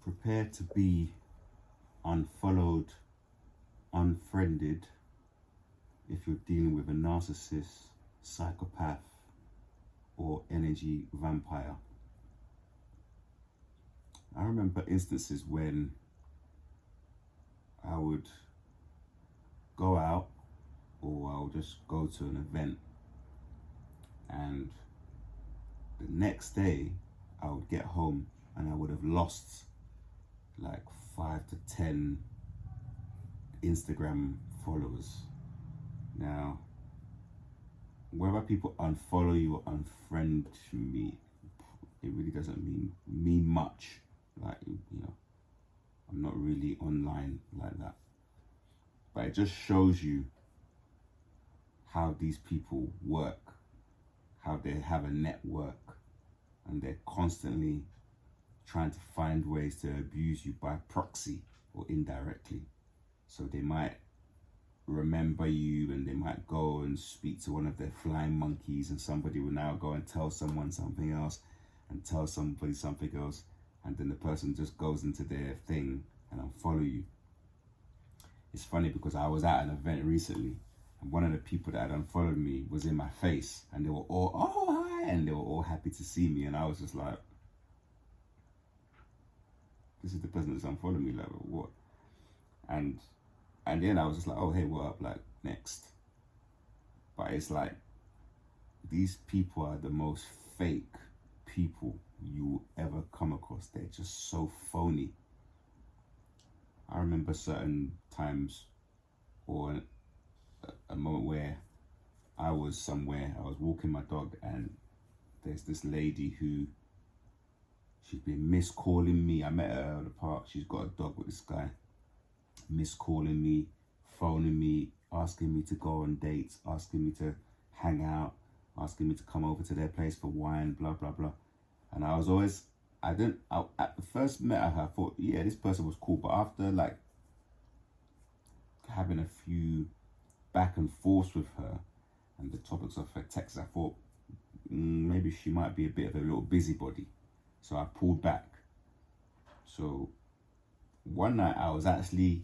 Prepare to be unfollowed, unfriended if you're dealing with a narcissist, psychopath, or energy vampire. I remember instances when I would go out or I'll just go to an event, and the next day I would get home and I would have lost like 5 to 10 Instagram followers. Now, whether people unfollow you or unfriend me, it really doesn't mean much. Like, I'm not really online like that. But it just shows you how these people work, how they have a network, and they're constantly trying to find ways to abuse you by proxy or indirectly. So they might remember you and they might go and speak to one of their flying monkeys, and somebody will now go and tell someone something else and tell somebody something else, and then the person just goes into their thing and unfollow you. It's funny because I was at an event recently and one of the people that had unfollowed me was in my face, and they were all, oh hi, and they were all happy to see me, and I was just like, this is the person that's unfollowed me, like what? And then I was just like, oh hey, what up, like next. But it's like, these people are the most fake people you will ever come across. They're just so phony. I remember certain times, or a moment where I was somewhere, I was walking my dog, and there's this lady who, she's been miscalling me. I met her at the park. She's got a dog with this guy. Miscalling me, phoning me, asking me to go on dates, asking me to hang out, asking me to come over to their place for wine, blah, blah, blah. And I was always, at the first met her, I thought, yeah, this person was cool. But after like having a few back and forth with her and the topics of her texts, I thought maybe she might be a bit of a little busybody. So I pulled back. So one night I was actually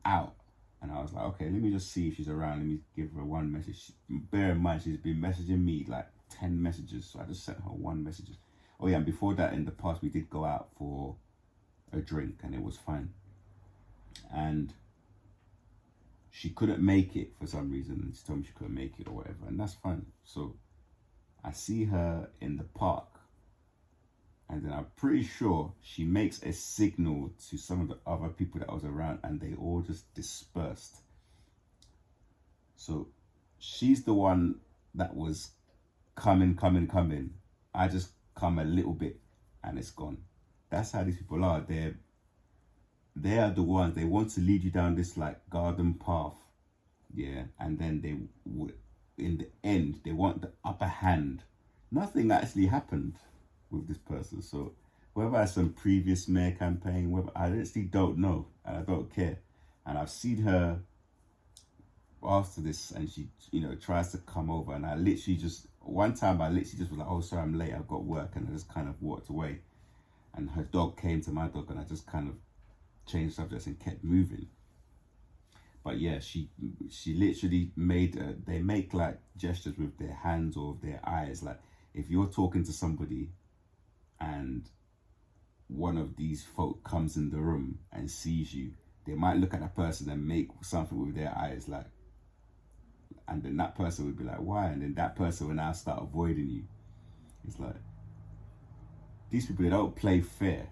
out and I was like, okay, let me just see if she's around. Let me give her one message. Bear in mind, she's been messaging me like 10 messages. So I just sent her one message. Oh yeah, and before that, in the past, we did go out for a drink and it was fine. And she couldn't make it for some reason. She told me she couldn't make it or whatever, and that's fine. So I see her in the park, and then I'm pretty sure she makes a signal to some of the other people that was around, and they all just dispersed. So she's the one that was coming. I just come a little bit and it's gone. That's how these people are. They are the ones, they want to lead you down this like garden path, yeah, and then they would, in the end, they want the upper hand. Nothing actually happened with this person. So whether it's some previous mayor campaign, whether, I actually don't know, and I don't care. And I've seen her after this, and she, tries to come over, and I literally just, one time I literally just was like, oh sorry, I'm late, I've got work, and I just kind of walked away. And her dog came to my dog, and I just kind of changed subjects and kept moving. But yeah, she literally they make like gestures with their hands or with their eyes. Like if you're talking to somebody and one of these folk comes in the room and sees you, they might look at that person and make something with their eyes, like, and then that person would be like, why? And then that person will now start avoiding you. It's like, these people, they don't play fair.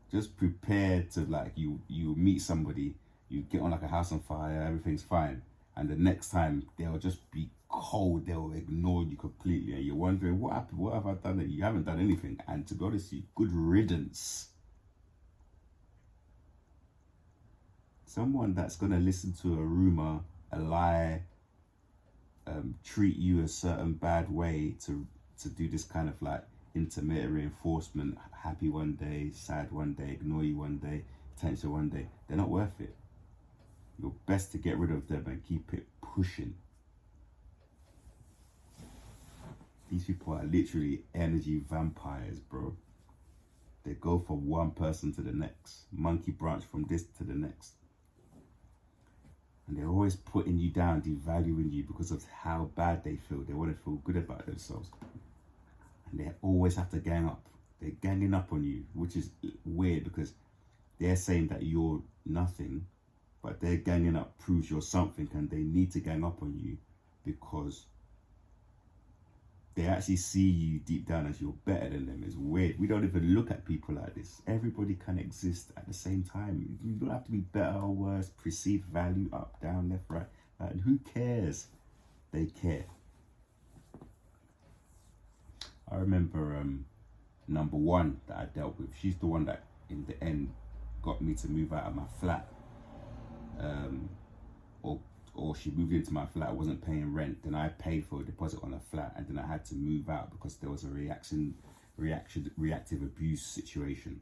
Just prepare to, like, you meet somebody, you get on like a house on fire, everything's fine, and the next time they'll just be cold, they'll ignore you completely, and you're wondering, what happened? What have I done? That you haven't done anything. And to be honest, good riddance. Someone that's gonna listen to a rumor, a lie, treat you a certain bad way to do this kind of like intermittent reinforcement, happy one day, sad one day, ignore you one day, attention one day, they're not worth it. You're best to get rid of them and keep it pushing. These people are literally energy vampires, bro. They go from one person to the next, monkey branch from this to the next. And they're always putting you down, devaluing you because of how bad they feel. They want to feel good about themselves. And they always have to gang up. They're ganging up on you, which is weird because they're saying that you're nothing, but their ganging up proves you're something, and they need to gang up on you because they actually see you deep down as you're better than them. It's weird. We don't even look at people like this. Everybody can exist at the same time. You don't have to be better or worse, perceived value, up, down, left, right. And who cares? They care. I remember number one that I dealt with. She's the one that in the end got me to move out of my flat. Or she moved into my flat, I wasn't paying rent, then I paid for a deposit on a flat, and then I had to move out because there was a reactive abuse situation.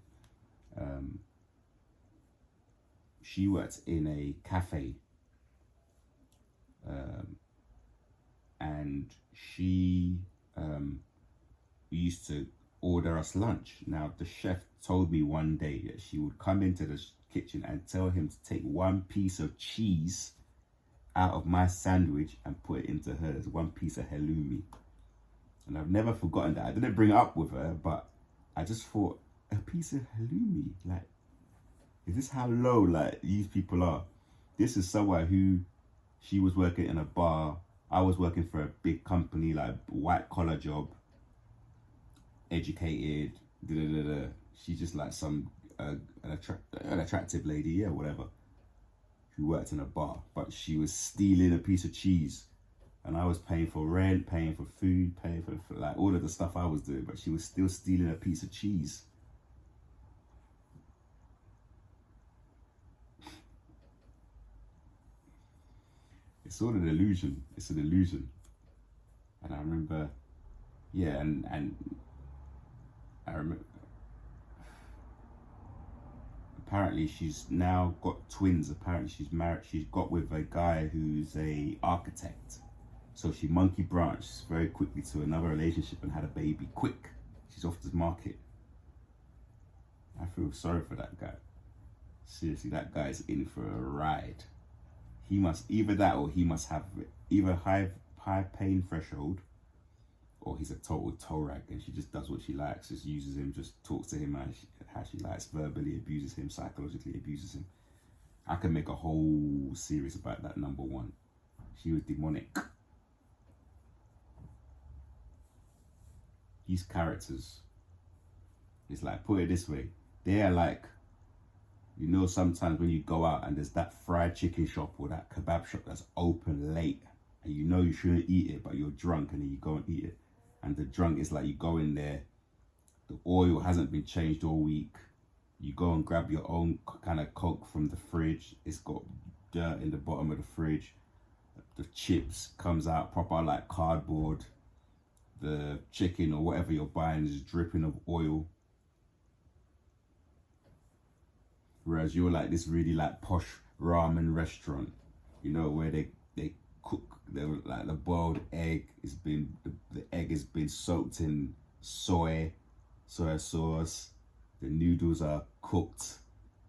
She worked in a cafe, and she used to order us lunch. Now the chef told me one day that she would come into the kitchen and tell him to take one piece of cheese out of my sandwich and put it into hers, one piece of halloumi. And I've never forgotten that. I didn't bring it up with her, but I just thought, a piece of halloumi? Like, is this how low like these people are? This is someone who, she was working in a bar, I was working for a big company, like white collar job, educated, She's just like some an attractive lady, yeah, whatever, who worked in a bar, but she was stealing a piece of cheese, and I was paying for rent, paying for food, paying for like all of the stuff I was doing, but she was still stealing a piece of cheese. It's all an illusion. It's an illusion. And I remember, yeah, and I remember, apparently she's now got twins. Apparently she's married. She's got with a guy who's a architect. So she monkey branched very quickly to another relationship and had a baby. Quick. She's off the market. I feel sorry for that guy. Seriously, that guy's in for a ride. He must either that, or he must have either high pain threshold, or he's a total toe rag, and she just does what she likes, just uses him, just talks to him how she likes, verbally abuses him, psychologically abuses him. I can make a whole series about that number one. She was demonic. These characters, it's like, put it this way, they are like, you know, sometimes when you go out and there's that fried chicken shop or that kebab shop that's open late, and you know you shouldn't eat it, but you're drunk and then you go and eat it. And the drunk is like, you go in there, the oil hasn't been changed all week. You go and grab your own kind of Coke from the fridge. It's got dirt in the bottom of the fridge. The chips comes out proper like cardboard. The chicken or whatever you're buying is dripping of oil. Whereas you're like this really like posh ramen restaurant, you know, where they cook like the boiled egg has been, the egg has been soaked in soy sauce. The noodles are cooked,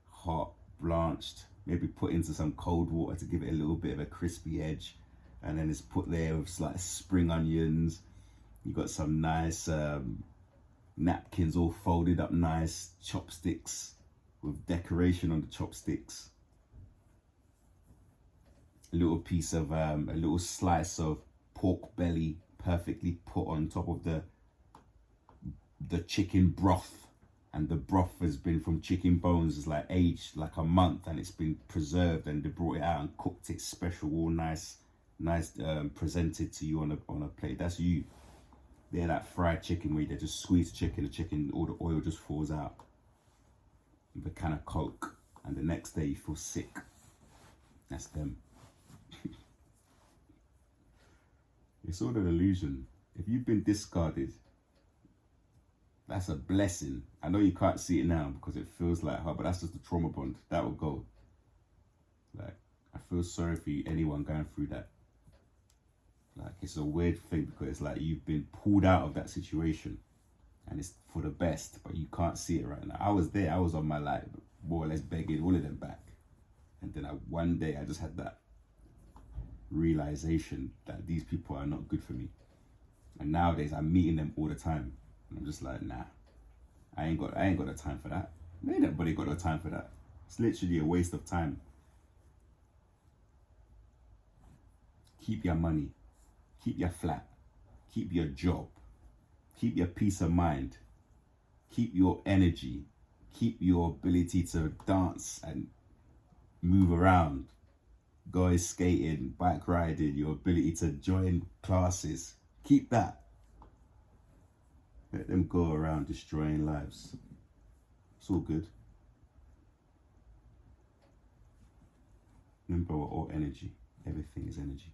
hot, blanched, maybe put into some cold water to give it a little bit of a crispy edge, and then it's put there with like spring onions. You got some nice napkins all folded up nice, chopsticks with decoration on the chopsticks. A little piece of, a little slice of pork belly perfectly put on top of the chicken broth. And the broth has been from chicken bones, is like aged like a month, and it's been preserved, and they brought it out and cooked it special, all nice, presented to you on a plate. That's you. They're that fried chicken where they just squeeze the chicken, all the oil just falls out. With a can of Coke, and the next day you feel sick. That's them. It's all an illusion. If you've been discarded, that's a blessing. I know you can't see it now because it feels like her, but that's just the trauma bond. That will go. Like, I feel sorry for you, anyone going through that. Like, it's a weird thing because it's like you've been pulled out of that situation and it's for the best, but you can't see it right now. I was there, I was on my life, more or less begging all of them back. And then one day I just had that realization that these people are not good for me. And nowadays I'm meeting them all the time, and I'm just like, nah, I ain't got the time for that. Ain't nobody got no time for that. It's literally a waste of time. Keep your money, keep your flat, keep your job, keep your peace of mind, keep your energy, keep your ability to dance and move around, go ice skating, bike riding, your ability to join classes. Keep that. Let them go around destroying lives. It's all good. Remember, we're all energy. Everything is energy.